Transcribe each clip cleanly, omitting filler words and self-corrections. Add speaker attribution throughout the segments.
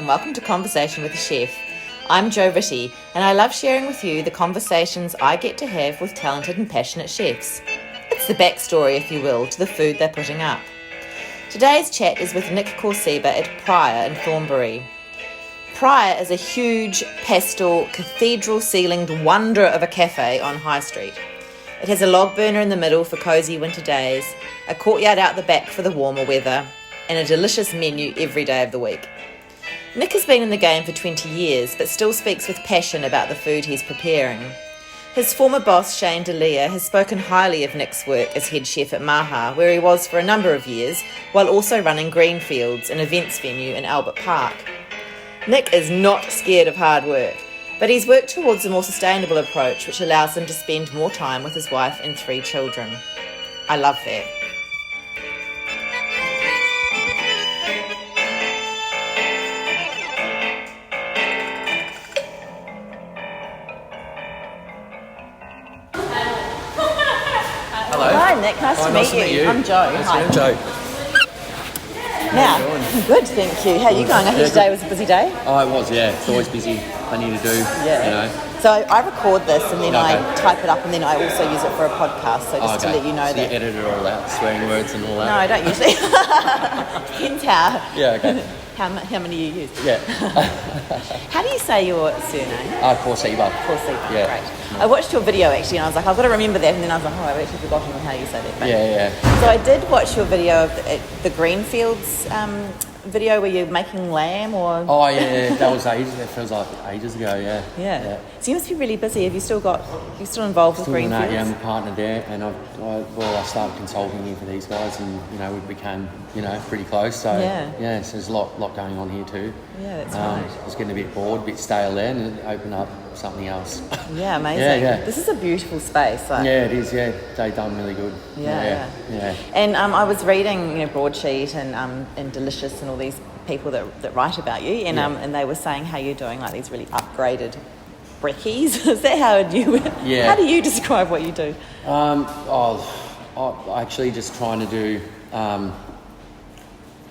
Speaker 1: and welcome to Conversation with a Chef. I'm Jo Ritty, and I love sharing with you the conversations I get to have with talented and passionate chefs. It's the backstory, if you will, to the food they're putting up. Today's chat is with Nick Korceba at Prior in Thornbury. Prior is a huge pastel, cathedral-ceilinged wonder of a cafe on High Street. It has a log burner in the middle for cosy winter days, a courtyard out the back for the warmer weather, and a delicious menu every day of the week. Nick has been in the game for 20 years, but still speaks with passion about the food he's preparing. His former boss, Delia, has spoken highly of Nick's work as head chef at Maha, where he was for a number of years, while also running Greenfields, an events venue in Albert Park. Nick is not scared of hard work, but he's worked towards a more sustainable approach which allows him to spend more time with his wife and 3 children. I love that. Hi Nick, nice to meet you. I'm Jo. Hi.
Speaker 2: I'm Jo.
Speaker 1: Now, good, thank you. How are you going? I heard today was a busy day.
Speaker 2: Oh, it was, yeah. It's always busy. Plenty to do, you know.
Speaker 1: So I record this and then I type it up and then I also use it for a podcast. So just to let you know
Speaker 2: so
Speaker 1: that.
Speaker 2: You edit it all out, swearing words and all that?
Speaker 1: No, I don't usually. Depends how.
Speaker 2: Yeah, okay.
Speaker 1: How many you use.
Speaker 2: Yeah.
Speaker 1: How do you say your surname?
Speaker 2: Korceba.
Speaker 1: Korceba,
Speaker 2: yeah.
Speaker 1: Great. I watched your video actually and I was like, I've got to remember that, and then I was like, I've actually forgotten how you say that. But
Speaker 2: Yeah.
Speaker 1: So I did watch your video of the Greenfields video where you're making lamb or...
Speaker 2: Oh, yeah, that was ages. That feels like ages ago, yeah.
Speaker 1: So you must be really busy. Have you still involved with Greenfields?
Speaker 2: Yeah, I'm a partner there, and I started consulting here for these guys, and we became pretty close. So so there's a lot going on here too.
Speaker 1: Yeah, that's right.
Speaker 2: I was getting a bit bored, a bit stale there, and open up something else.
Speaker 1: Yeah, amazing.
Speaker 2: Yeah.
Speaker 1: This is a beautiful space.
Speaker 2: Yeah, it is. Yeah, they've done really good.
Speaker 1: Yeah. And I was reading, Broadsheet and Delicious and all these people that write about you, and they were saying how you're doing like these really upgraded brekkies. Is that how you?
Speaker 2: Yeah.
Speaker 1: How do you describe what you do?
Speaker 2: I'm actually just trying to do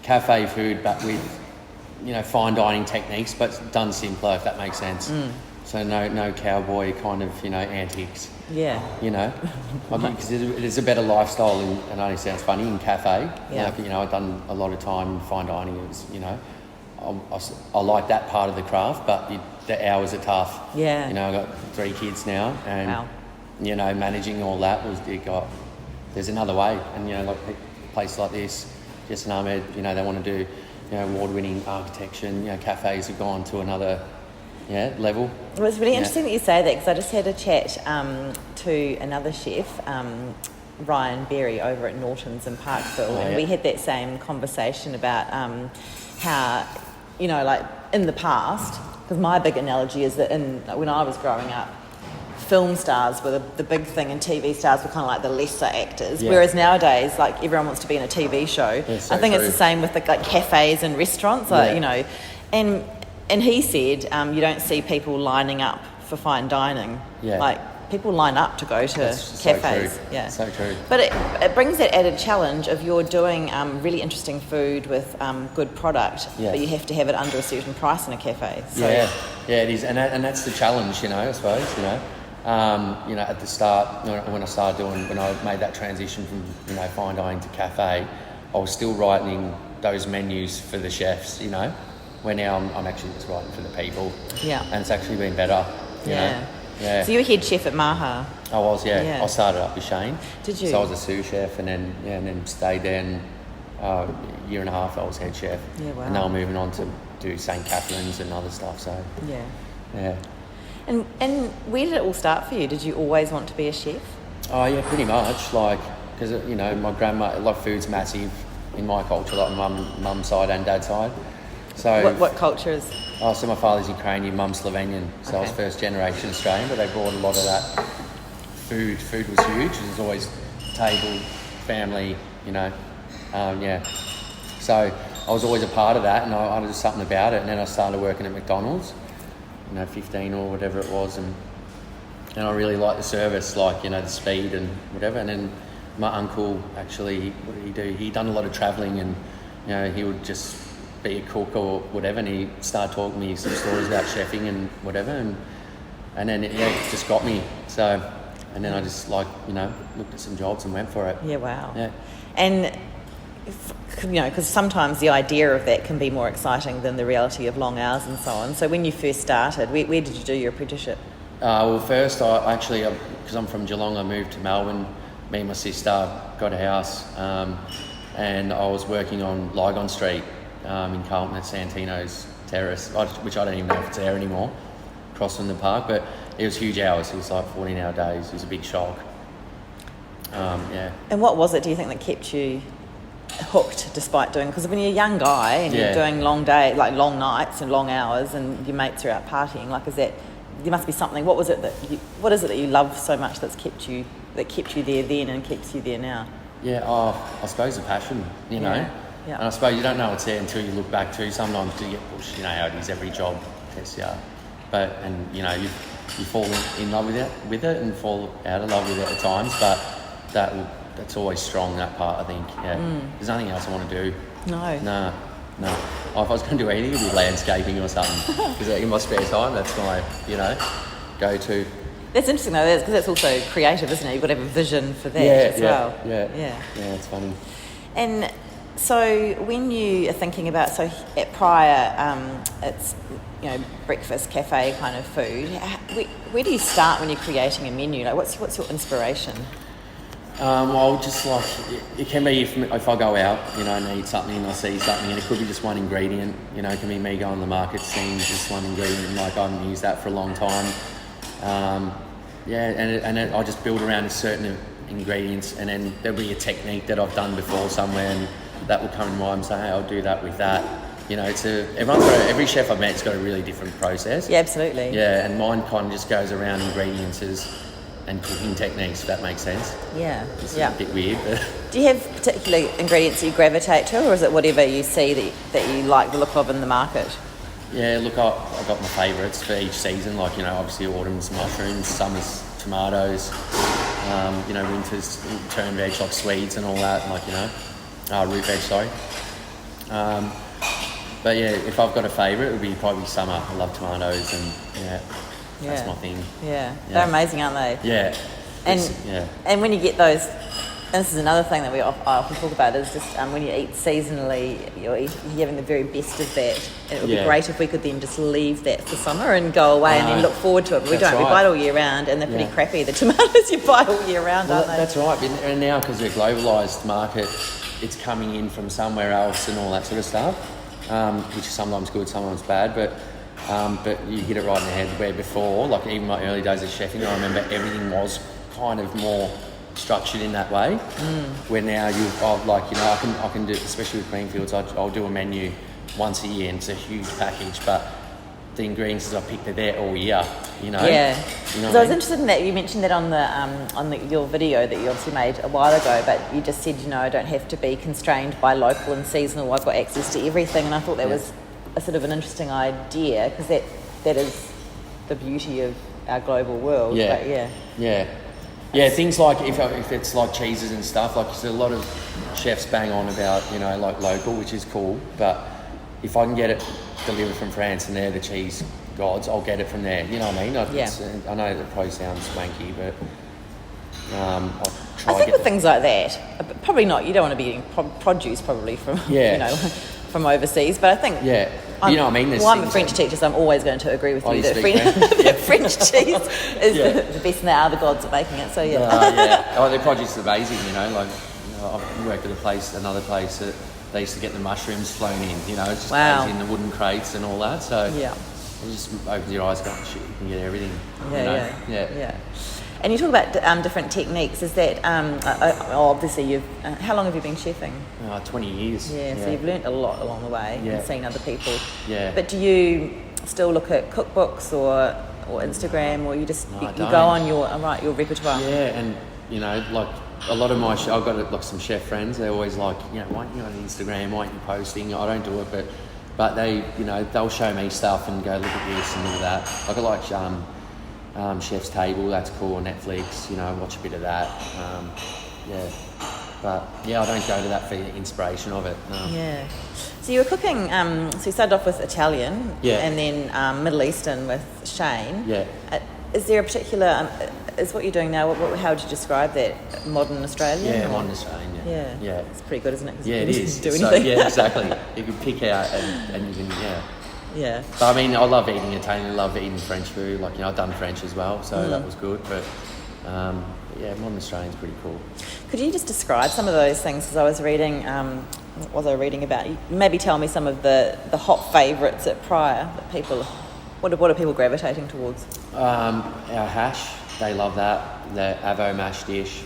Speaker 2: cafe food, but with fine dining techniques, but done simpler, if that makes sense. So no cowboy kind of antics. Yeah. Because there's a better lifestyle and it only sounds funny in cafe.
Speaker 1: Yeah.
Speaker 2: I've done a lot of time in fine dining. I like that part of the craft, but the hours are tough.
Speaker 1: Yeah.
Speaker 2: I've got 3 kids now, and
Speaker 1: wow.
Speaker 2: Managing all that there's another way. And like a place like this, Jess and Ahmed, they want to do award-winning architecture. And, cafes have gone to another level.
Speaker 1: Well, it's really interesting that you say that, because I just had a chat to another chef, Ryan Berry, over at Norton's in Parkville, and we had that same conversation about how, like in the past, because my big analogy is that when I was growing up, film stars were the big thing and TV stars were kind of like the lesser actors, whereas nowadays like everyone wants to be in a TV show. I think it's the same with like cafes and restaurants, and he said you don't see people lining up for fine dining. Like people line up to go to cafes.
Speaker 2: So true.
Speaker 1: But it brings that added challenge of you're doing really interesting food with good product, but you have to have it under a certain price in a cafe. So.
Speaker 2: Yeah, it is, and that's the challenge, I suppose. At the start, when I made that transition from fine dining to cafe, I was still writing those menus for the chefs. Where now I'm actually just writing for the people. Yeah, and it's actually been better. You know? Yeah. So
Speaker 1: you were head chef at Maha.
Speaker 2: I was, yeah. I started up with Shane.
Speaker 1: Did you?
Speaker 2: So I was a sous chef, and then stayed there. And a year and a half I was head chef.
Speaker 1: Yeah, wow.
Speaker 2: And now I'm moving on to do St. Catherine's and other stuff. So yeah.
Speaker 1: And where did it all start for you? Did you always want to be a chef?
Speaker 2: Oh yeah, pretty much. Like, because my grandma, like food's massive in my culture, like mum's side and dad's side. So
Speaker 1: what culture is?
Speaker 2: Oh, so my father's Ukrainian, mum's Slovenian. So I was first generation Australian, but they brought a lot of that food. Food was huge. It was always table, family, So I was always a part of that, and I did something about it. And then I started working at McDonald's, 15 or whatever it was, and I really liked the service, the speed and whatever. And then my uncle actually, what did he do? He'd done a lot of travelling, and he would just be a cook or whatever, and he started talking to me some stories about chefing and whatever, and then it just got me. So, and then I just looked at some jobs and went for it.
Speaker 1: Yeah, wow.
Speaker 2: Yeah.
Speaker 1: And, because sometimes the idea of that can be more exciting than the reality of long hours and so on. So when you first started, where did you do your apprenticeship?
Speaker 2: Well, first, because I'm from Geelong, I moved to Melbourne. Me and my sister got a house, and I was working on Lygon Street in Carlton at Santino's Terrace, which I don't even know if it's there anymore, across from the park, but it was huge hours. It was like 14-hour days. It was a big shock.
Speaker 1: And what was it, do you think, that kept you hooked despite doing, because when you're a young guy and you're doing long nights and long hours and your mates are out partying, there must be something. What is it that you love so much that kept you there then and keeps you there now?
Speaker 2: I suppose the passion,
Speaker 1: Yeah.
Speaker 2: And I suppose you don't know it's there until you look back too. Sometimes you get pushed, how it is, every job tests you. You fall in love with it and fall out of love with it at times, but that's always strong, that part, I think. There's nothing else I want to do. No. If I was going to do anything, it would be landscaping or something, because in my spare time, that's my go-to.
Speaker 1: That's interesting though, because that's also creative, isn't it? You've got to have a vision for that as well.
Speaker 2: Yeah, it's funny.
Speaker 1: And so when you are thinking about, at Prior, it's breakfast, cafe kind of food. Where do you start when you're creating a menu? What's your inspiration?
Speaker 2: It can be if I go out, and eat something and I see something, and it could be just one ingredient. It can be me going to the market, seeing just one ingredient, and I haven't used that for a long time. I just build around certain ingredients, and then there'll be a technique that I've done before somewhere, and that will come in mind and say, hey, I'll do that with that. Every chef I've met has got a really different process.
Speaker 1: Yeah, absolutely.
Speaker 2: Yeah, and mine kind of just goes around ingredients and cooking techniques, if that makes sense.
Speaker 1: Yeah.
Speaker 2: It's a bit weird, but...
Speaker 1: Do you have particular ingredients that you gravitate to, or is it whatever you see that you like the look of in the market?
Speaker 2: Yeah, look, I've got my favourites for each season, obviously autumn's mushrooms, summer's tomatoes, winter's turn veg like Swedes and all that, root veg, sorry. But yeah, if I've got a favourite, it would be probably summer. I love tomatoes and that's my thing.
Speaker 1: Yeah, they're amazing, aren't they?
Speaker 2: Yeah.
Speaker 1: And when you get those, and this is another thing that I often talk about, is just when you eat seasonally, you're having the very best of that. And it would be great if we could then just leave that for summer and go away and then look forward to it. But we don't. Right. We buy it all year round, and they're pretty crappy, the tomatoes you buy all year round, aren't they?
Speaker 2: That's right. And now, because they're globalised market, it's coming in from somewhere else and all that sort of stuff, which is sometimes good, sometimes bad. But you hit it right in the head. Where before, even my early days of chefing, I remember everything was kind of more structured in that way. Where now I can do, especially with Greenfields, I'll do a menu once a year, and it's a huge package, but the ingredients I picked are there all year.
Speaker 1: Yeah. So I was interested in that. You mentioned that on your video that you obviously made a while ago, but you just said I don't have to be constrained by local and seasonal. I've got access to everything, and I thought that was a sort of an interesting idea, because that is the beauty of our global world.
Speaker 2: Yeah, things like if it's like cheeses and stuff, there's a lot of chefs bang on about local, which is cool, but if I can get it delivered from France and they're the cheese gods, I'll get it from there. You know what I mean? I know that probably sounds swanky, but I'll try.
Speaker 1: I think with things like that, probably not. You don't want to be getting produce probably from from overseas, but I think
Speaker 2: you know what I mean.
Speaker 1: I'm a French teacher, so I'm always going to agree with you that French cheese is the best, and they are the gods at making it. So
Speaker 2: their produce is amazing. I've worked at another place that they used to get the mushrooms flown in. It's just crazy in the wooden crates and all that. So it just opens your eyes, going, shit, you can get everything. Yeah.
Speaker 1: And you talk about different techniques. Is that obviously you've? How long have you been chefing?
Speaker 2: 20 years.
Speaker 1: Yeah, so you've learnt a lot along the way and seen other people.
Speaker 2: Yeah.
Speaker 1: But do you still look at cookbooks or Instagram, or you just you go on your repertoire?
Speaker 2: Yeah, and a lot of my I've got some chef friends. They're always like, why aren't you on Instagram? Why aren't you posting? I don't do it, but they they'll show me stuff and go, look at this and look at that. I like Chef's Table, that's cool on Netflix. Watch a bit of that. But yeah, I don't go to that for the inspiration of it. No.
Speaker 1: Yeah. So you were cooking, so you started off with Italian,
Speaker 2: Yeah.
Speaker 1: and then Middle Eastern with Shane.
Speaker 2: Yeah.
Speaker 1: Is there a particular, is what you're doing now, how would you describe that? Modern Australian?
Speaker 2: Yeah,
Speaker 1: or?
Speaker 2: modern Australian, yeah.
Speaker 1: Yeah. It's pretty good, isn't it? 'Cause
Speaker 2: Yeah, it
Speaker 1: you
Speaker 2: is.
Speaker 1: can do
Speaker 2: So,
Speaker 1: anything.
Speaker 2: yeah, exactly. You can pick out and you can, yeah.
Speaker 1: Yeah.
Speaker 2: But I mean, I love eating Italian, I love eating French food. Like, I've done French as well, so that was good. But yeah, modern Australian's pretty cool.
Speaker 1: Could you just describe some of those things? Because I was reading, what was I reading about? Maybe tell me some of the hot favourites at Prior that people, what are people gravitating towards?
Speaker 2: Our hash, they love that. The avo mash dish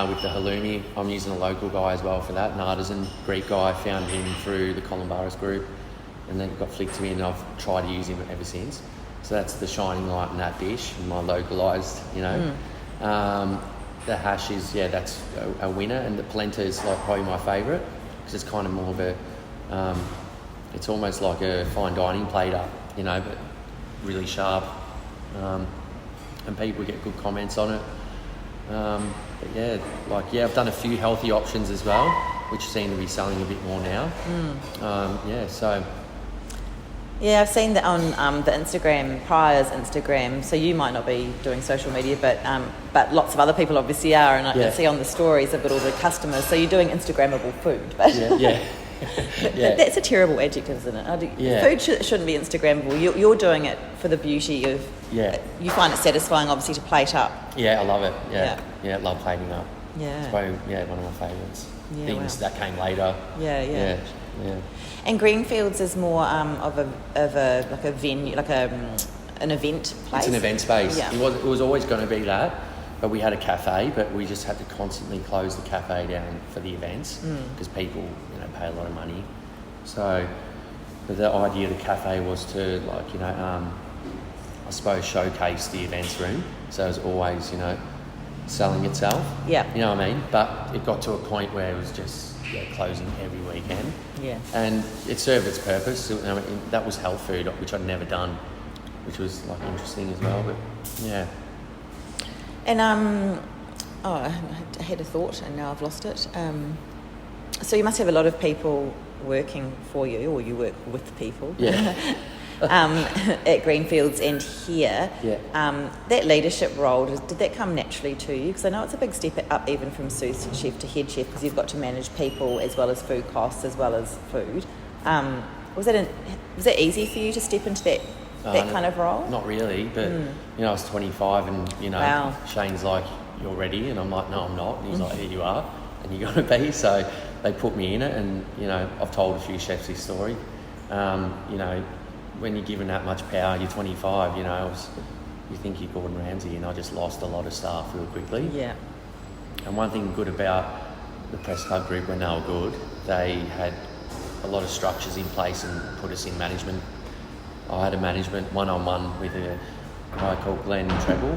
Speaker 2: with the halloumi. I'm using a local guy as well for that, an artisan Greek guy. I found him through the Columbaris group, and then got flicked to me, and I've tried to use him ever since. So that's the shining light in that dish, my localised, The hash is, that's a winner, and the polenta is like probably my favourite because it's kind of more of a, it's almost like a fine dining plater, but really sharp, and people get good comments on it. But I've done a few healthy options as well, which seem to be selling a bit more now.
Speaker 1: Yeah, I've seen that on the Instagram, Prior's Instagram. So you might not be doing social media, but lots of other people obviously are. And I see on the stories they've got all the customers. So you're doing Instagrammable food. But that's a terrible adjective, isn't it? Food shouldn't be Instagrammable. You're doing it for the beauty of...
Speaker 2: Yeah.
Speaker 1: You find it satisfying, obviously, to plate up.
Speaker 2: Yeah, I love it. Yeah, I love plating up.
Speaker 1: Yeah.
Speaker 2: It's probably one of my favourites.
Speaker 1: Yeah,
Speaker 2: Things that came later.
Speaker 1: Yeah. And Greenfields is more of a like a venue, like an event place.
Speaker 2: It's an event space.
Speaker 1: Yeah.
Speaker 2: It was always going to be that, but we had a cafe, but we just had to constantly close the cafe down for the events because people, pay a lot of money. So, but the idea of the cafe was to I suppose showcase the events room. So it was always, selling itself.
Speaker 1: Yeah.
Speaker 2: You know what I mean? But it got to a point where it was just closing every weekend.
Speaker 1: Yeah.
Speaker 2: And it served its purpose. That was health food, which I'd never done, which was interesting as well. But yeah.
Speaker 1: And I had a thought and now I've lost it. So you must have a lot of people working for you, or you work with people.
Speaker 2: Yeah.
Speaker 1: At Greenfields and here.
Speaker 2: Yeah.
Speaker 1: That leadership role, did that come naturally to you? Because I know it's a big step up even from sous chef to head chef, because you've got to manage people as well as food costs as well as food. Was that easy for you to step into that kind of role?
Speaker 2: Not really, but I was 25 and
Speaker 1: Wow.
Speaker 2: Shane's like, "You're ready," and I'm like, "No, I'm not." And he's like, "Here you are, and you're going to be." So they put me in it, and I've told a few chefs this story. When you're given that much power, you're 25, you think you're Gordon Ramsay, and I just lost a lot of staff real quickly.
Speaker 1: Yeah.
Speaker 2: And one thing good about the Press Club group, when they were good, they had a lot of structures in place and put us in management. I had a management one-on-one with a guy called Glenn Treble.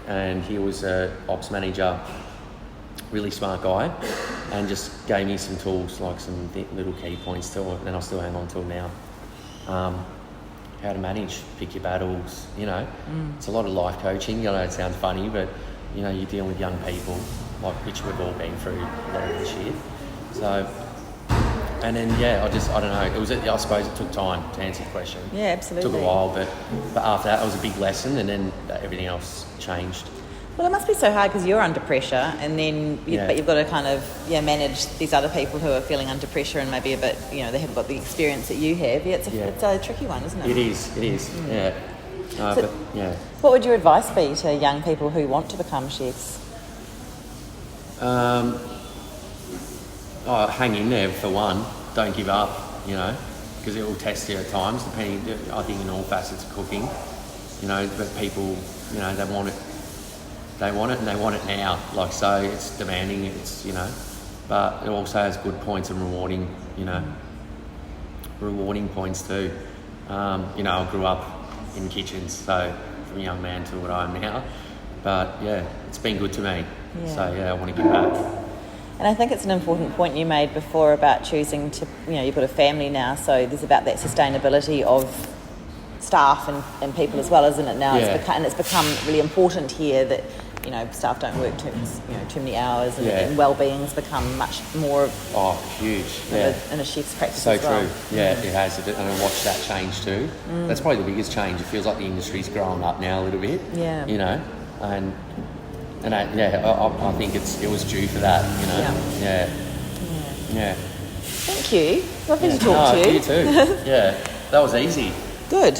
Speaker 2: And he was an ops manager, really smart guy, and just gave me some tools, like some little key points and I still hang on till now. How to manage, pick your battles, It's a lot of life coaching. it sounds funny, but, you're dealing with young people, which we've all been through a lot of this shit. So, and then, I don't know, I suppose it took time to answer your question.
Speaker 1: Yeah, absolutely.
Speaker 2: It took a while, but after that, it was a big lesson, and then everything else changed.
Speaker 1: Well, it must be so hard because you're under pressure, and then but you've got to kind of manage these other people who are feeling under pressure and maybe a bit they haven't got the experience that you have. It's a tricky one, isn't it?
Speaker 2: It is. Yeah.
Speaker 1: What would your advice be to young people who want to become chefs?
Speaker 2: Hang in there for one. Don't give up. Because it will test you at times. Depending, I think in all facets of cooking. But people, they want it. They want it and they want it now. So it's demanding, but it also has good points and rewarding points too. I grew up in kitchens, so from a young man to what I am now. But it's been good to me. Yeah. So I want to give back.
Speaker 1: And I think it's an important point you made before about choosing to, you've got a family now, so there's about that sustainability of staff and people as well, isn't it now?
Speaker 2: Yeah.
Speaker 1: It's become really important here that staff don't work too many hours, and well-being's become much more
Speaker 2: huge
Speaker 1: in a chef's practice
Speaker 2: so
Speaker 1: as well.
Speaker 2: true. It has, and I watched that change too. That's probably the biggest change. It feels like the industry's growing up now a little bit, and I think it was due for that,
Speaker 1: Thank you. Lovely to talk to you.
Speaker 2: You too. That was easy.
Speaker 1: Good.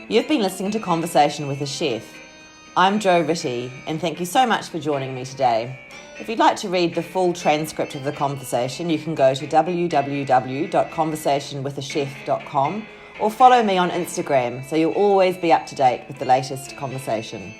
Speaker 1: You've been listening to Conversation with a Chef. I'm Jo Ritty, and thank you so much for joining me today. If you'd like to read the full transcript of the conversation, you can go to www.conversationwithachef.com or follow me on Instagram so you'll always be up to date with the latest conversation.